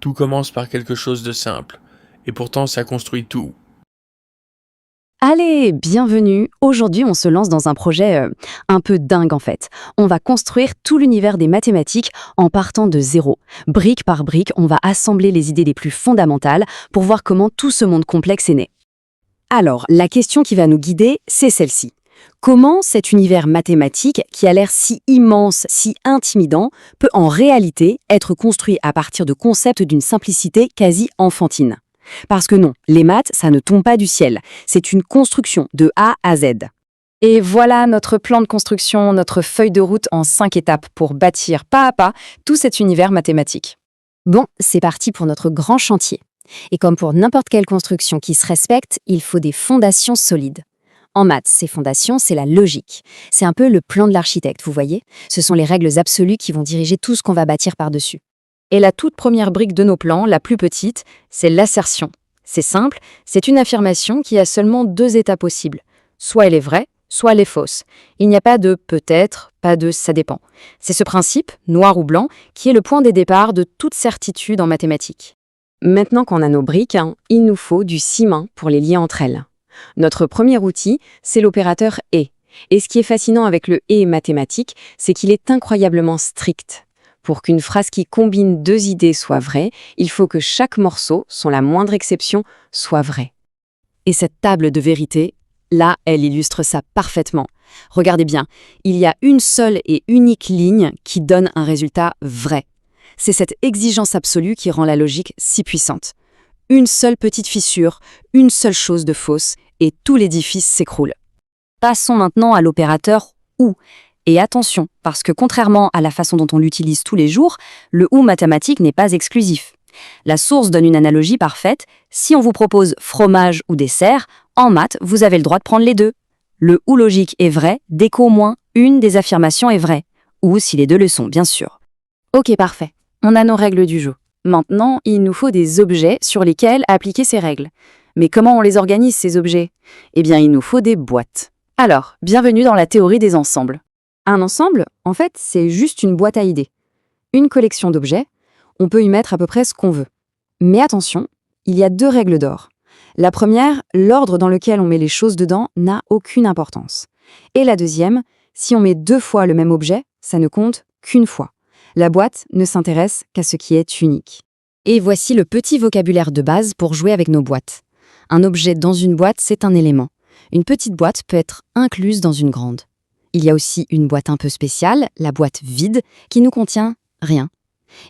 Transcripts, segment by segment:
Tout commence par quelque chose de simple, et pourtant ça construit tout. Allez, bienvenue. Aujourd'hui, on se lance dans un projet un peu dingue en fait. On va construire tout l'univers des mathématiques en partant de zéro. Brique par brique, on va assembler les idées les plus fondamentales pour voir comment tout ce monde complexe est né. Alors, la question qui va nous guider, c'est celle-ci. Comment cet univers mathématique, qui a l'air si immense, si intimidant, peut en réalité être construit à partir de concepts d'une simplicité quasi enfantine? Parce que non, les maths, ça ne tombe pas du ciel. C'est une construction de A à Z. Et voilà notre plan de construction, notre feuille de route en 5 étapes pour bâtir pas à pas tout cet univers mathématique. Bon, c'est parti pour notre grand chantier. Et comme pour n'importe quelle construction qui se respecte, il faut des fondations solides. En maths, ces fondations, c'est la logique. C'est un peu le plan de l'architecte, vous voyez? Ce sont les règles absolues qui vont diriger tout ce qu'on va bâtir par-dessus. Et la toute première brique de nos plans, la plus petite, c'est l'assertion. C'est simple, c'est une affirmation qui a seulement 2 états possibles. Soit elle est vraie, soit elle est fausse. Il n'y a pas de peut-être, pas de ça dépend. C'est ce principe, noir ou blanc, qui est le point de départ de toute certitude en mathématiques. Maintenant qu'on a nos briques, il nous faut du ciment pour les lier entre elles. Notre premier outil, c'est l'opérateur « et ». Et ce qui est fascinant avec le « et » mathématique, c'est qu'il est incroyablement strict. Pour qu'une phrase qui combine 2 idées soit vraie, il faut que chaque morceau, sans la moindre exception, soit vrai. Et cette table de vérité, là, elle illustre ça parfaitement. Regardez bien, il y a une seule et unique ligne qui donne un résultat vrai. C'est cette exigence absolue qui rend la logique si puissante. Une seule petite fissure, une seule chose de fausse, et tout l'édifice s'écroule. Passons maintenant à l'opérateur « ou ». Et attention, parce que contrairement à la façon dont on l'utilise tous les jours, le ou mathématique n'est pas exclusif. La source donne une analogie parfaite. Si on vous propose fromage ou dessert, en maths, vous avez le droit de prendre les deux. Le ou logique est vrai dès qu'au moins une des affirmations est vraie. Ou si les deux le sont, bien sûr. Ok, parfait. On a nos règles du jeu. Maintenant, il nous faut des objets sur lesquels appliquer ces règles. Mais comment on les organise, ces objets? Eh bien, il nous faut des boîtes. Alors, bienvenue dans la théorie des ensembles. Un ensemble, en fait, c'est juste une boîte à idées. Une collection d'objets, on peut y mettre à peu près ce qu'on veut. Mais attention, il y a 2 règles d'or. La première, l'ordre dans lequel on met les choses dedans n'a aucune importance. Et la deuxième, si on met 2 fois le même objet, ça ne compte qu'une fois. La boîte ne s'intéresse qu'à ce qui est unique. Et voici le petit vocabulaire de base pour jouer avec nos boîtes. Un objet dans une boîte, c'est un élément. Une petite boîte peut être incluse dans une grande. Il y a aussi une boîte un peu spéciale, la boîte vide, qui ne contient rien.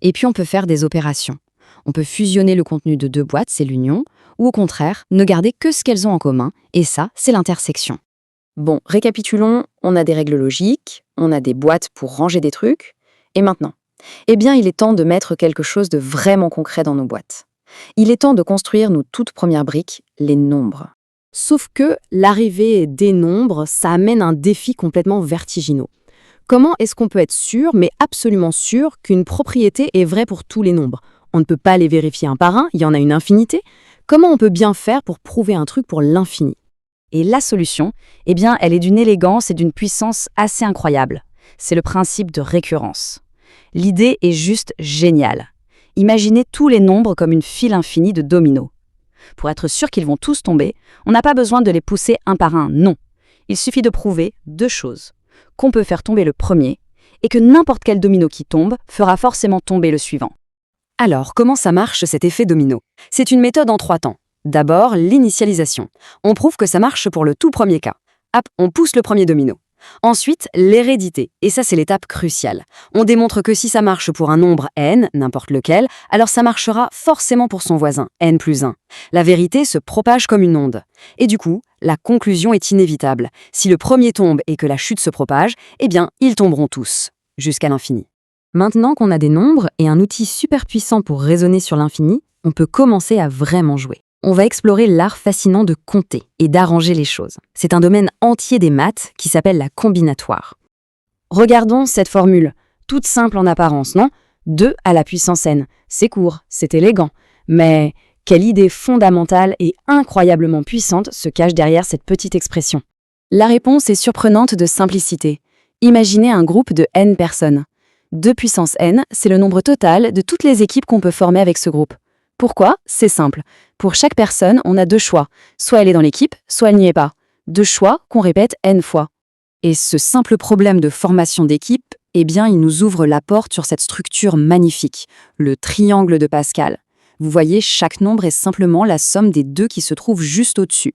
Et puis on peut faire des opérations. On peut fusionner le contenu de 2 boîtes, c'est l'union, ou au contraire, ne garder que ce qu'elles ont en commun, et ça, c'est l'intersection. Bon, récapitulons, on a des règles logiques, on a des boîtes pour ranger des trucs, et maintenant? Eh bien, il est temps de mettre quelque chose de vraiment concret dans nos boîtes. Il est temps de construire nos toutes premières briques, les nombres. Sauf que l'arrivée des nombres, ça amène un défi complètement vertigineux. Comment est-ce qu'on peut être sûr, mais absolument sûr, qu'une propriété est vraie pour tous les nombres? On ne peut pas les vérifier un par un, il y en a une infinité. Comment on peut bien faire pour prouver un truc pour l'infini? Et la solution, eh bien, elle est d'une élégance et d'une puissance assez incroyable. C'est le principe de récurrence. L'idée est juste géniale. Imaginez tous les nombres comme une file infinie de dominos. Pour être sûr qu'ils vont tous tomber, on n'a pas besoin de les pousser un par un, non. Il suffit de prouver 2 choses. Qu'on peut faire tomber le premier, et que n'importe quel domino qui tombe fera forcément tomber le suivant. Alors, comment ça marche cet effet domino? C'est une méthode en 3 temps. D'abord, l'initialisation. On prouve que ça marche pour le tout premier cas. Hop, on pousse le premier domino. Ensuite, l'hérédité, et ça c'est l'étape cruciale. On démontre que si ça marche pour un nombre n, n'importe lequel, alors ça marchera forcément pour son voisin, n plus 1. La vérité se propage comme une onde. Et du coup, la conclusion est inévitable. Si le premier tombe et que la chute se propage, eh bien, ils tomberont tous, jusqu'à l'infini. Maintenant qu'on a des nombres et un outil super puissant pour raisonner sur l'infini, on peut commencer à vraiment jouer. On va explorer l'art fascinant de compter et d'arranger les choses. C'est un domaine entier des maths qui s'appelle la combinatoire. Regardons cette formule, toute simple en apparence, non? 2 à la puissance n. C'est court, c'est élégant. Mais quelle idée fondamentale et incroyablement puissante se cache derrière cette petite expression? La réponse est surprenante de simplicité. Imaginez un groupe de n personnes. 2 puissance n, c'est le nombre total de toutes les équipes qu'on peut former avec ce groupe. Pourquoi? C'est simple. Pour chaque personne, on a 2 choix. Soit elle est dans l'équipe, soit elle n'y est pas. 2 choix qu'on répète n fois. Et ce simple problème de formation d'équipe, eh bien, il nous ouvre la porte sur cette structure magnifique, le triangle de Pascal. Vous voyez, chaque nombre est simplement la somme des 2 qui se trouvent juste au-dessus.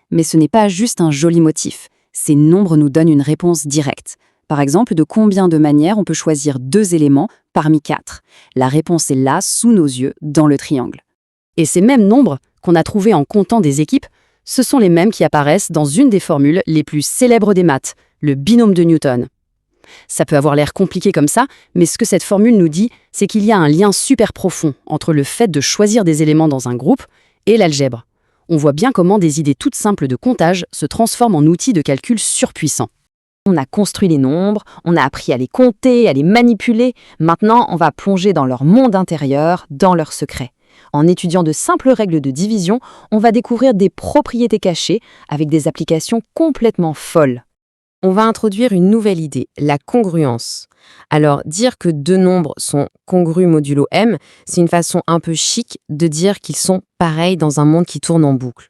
Mais ce n'est pas juste un joli motif. Ces nombres nous donnent une réponse directe. Par exemple, de combien de manières on peut choisir 2 éléments parmi 4? La réponse est là, sous nos yeux, dans le triangle. Et ces mêmes nombres qu'on a trouvés en comptant des équipes, ce sont les mêmes qui apparaissent dans une des formules les plus célèbres des maths, le binôme de Newton. Ça peut avoir l'air compliqué comme ça, mais ce que cette formule nous dit, c'est qu'il y a un lien super profond entre le fait de choisir des éléments dans un groupe et l'algèbre. On voit bien comment des idées toutes simples de comptage se transforment en outils de calcul surpuissants. On a construit les nombres, on a appris à les compter, à les manipuler. Maintenant, on va plonger dans leur monde intérieur, dans leurs secrets. En étudiant de simples règles de division, on va découvrir des propriétés cachées avec des applications complètement folles. On va introduire une nouvelle idée, la congruence. Alors, dire que 2 nombres sont congrus modulo m, c'est une façon un peu chic de dire qu'ils sont pareils dans un monde qui tourne en boucle.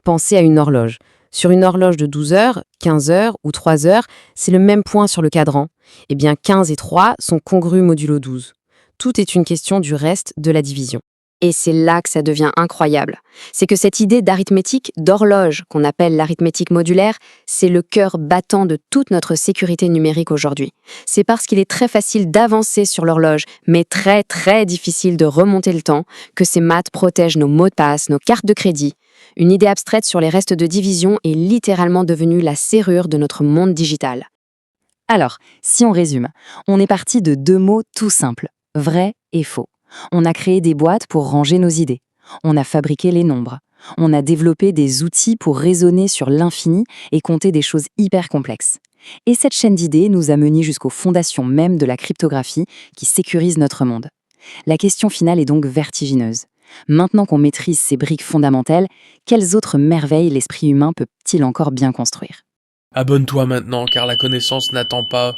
Pensez à une horloge. Sur une horloge de 12 heures, 15 heures ou 3 heures, c'est le même point sur le cadran. Eh bien, 15 et 3 sont congrus modulo 12. Tout est une question du reste de la division. Et c'est là que ça devient incroyable. C'est que cette idée d'arithmétique, d'horloge, qu'on appelle l'arithmétique modulaire, c'est le cœur battant de toute notre sécurité numérique aujourd'hui. C'est parce qu'il est très facile d'avancer sur l'horloge, mais très très difficile de remonter le temps, que ces maths protègent nos mots de passe, nos cartes de crédit. Une idée abstraite sur les restes de division est littéralement devenue la serrure de notre monde digital. Alors, si on résume, on est parti de 2 mots tout simples, vrai et faux. On a créé des boîtes pour ranger nos idées. On a fabriqué les nombres. On a développé des outils pour raisonner sur l'infini et compter des choses hyper complexes. Et cette chaîne d'idées nous a menés jusqu'aux fondations même de la cryptographie qui sécurise notre monde. La question finale est donc vertigineuse. Maintenant qu'on maîtrise ces briques fondamentales, quelles autres merveilles l'esprit humain peut-il encore bien construire? Abonne-toi maintenant car la connaissance n'attend pas.